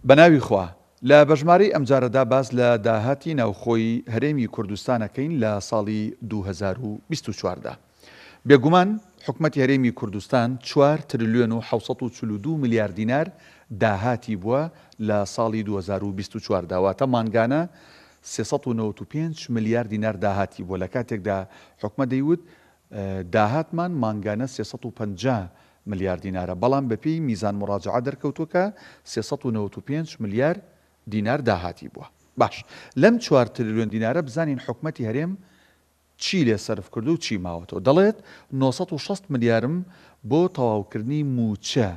بەناوی خوا لە بەژمارەی ئەمجارەدا باس لە داهاتی ناوخۆی هەرێمی کوردستانەکەین لە ساڵی 2024دا. بێگومان حکومەتی هەرێمی کوردستان 4 تریلیۆن و 742 میلیارد دینار داهاتی بووە لە ساڵی 2024 داواتە مانگانە 395 میلیارد دینار داهاتی بووە لە کاتێکدا حکومەت دەیوت داهاتمان مانگانە 350 میلیارد دینارە بەڵام بەپێی میزان مڕاجعە دەرکەوتووە 395 میلیارد دینار داهاتی بووە. باش لەم 4 تریلیۆن دینارە بزانین حکومەتی هەرێم چی لێ سەرف کردو و چی ماوەتەوە. دەڵێت 960 میلیارم بۆ تەواوکردنی موچە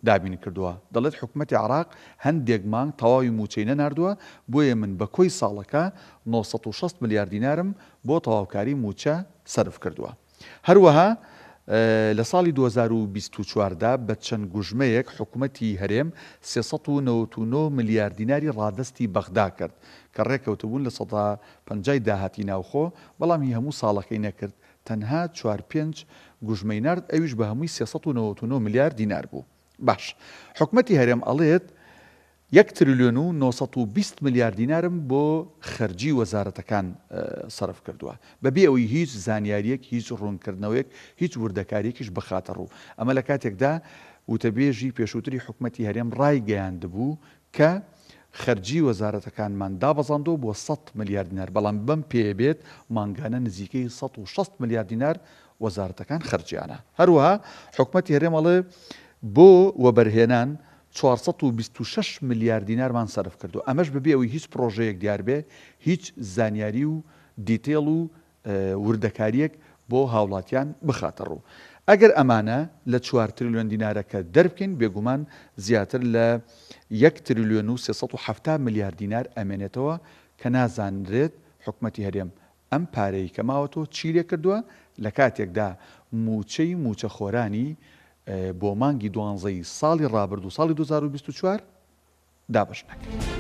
دابین کردووە. دەڵێت حکومەتی عراق هەندێک مانگ تەواوی موچەی نەناردووە بۆیە من بە کۆی ساڵەکە 960 میلیارد دینارم بۆ تەواوکاری موچە سەرف کردووە. هەروەها لە ساڵی 2024دا بە چەند گوژمەیەک حکومەتی هەرێم 399 میلیارد دیناری ڕادستی بەغدا کرد کە ڕێکەوتبوون لە 150 داهاتی ناوخۆ بەڵامی هەموو ساڵەکەی نەکرد تەنها 4-5 گوژمەی نرد ئەویش بە هەمووی 399 میلیارد دینار بوو. باش حکومەتی هەرێم ئەڵێت 1 تریلیۆن و 920 میلیارد دینارم بۆ خەرجی وەزارەتەکان سەرف کردووە بەبێ ئەوەی هیچ زانیاریەک هیچ ڕوونکردنەوەیەک هیچ وردەکاریەکیش بخاتە ڕوو. ئەمە لە کاتێکدا وتەبێژی پێشووتری حکومەتی هەرێم ڕایگەیاندبوو کە خەرجی وەزارەتەکانمان دابەزاندۆ بۆ 100 میلیارد دینار بەڵام بەم پێبێت مانگانە نزیکەی 160 میلیارد دینار وەزارەتەکان خەرجیانە. هەروەها حکومەتی هەرێم ئەڵێ بۆ وەبەرهێنان 426 میلیارد دینارمان سەرف کردو. ئەمەش بەبێ ئەوەی هیچ پرۆژەیەک دیار بێ هیچ زانیاری و دیتێڵ و وردەکاریەک بۆ هاوڵاتیان بخاتە ڕوو. ئەگەر ئەمانە لە 4 تریلیۆن دینارەکە دەربکەین بێگومان زیاتر لە 1 تریلیۆن و 370 میلیارد دینار ئەمێنێتەوە کە نازانرێت حکومەتی هەرێم ئەم پارەی کە ماوەتەوە چی لێ کردووە لە کاتێکدا موچەی موچەخۆرانی بۆ مانگی 12 ساڵی ڕابرد و ساڵی 2024 دابش نەکرد.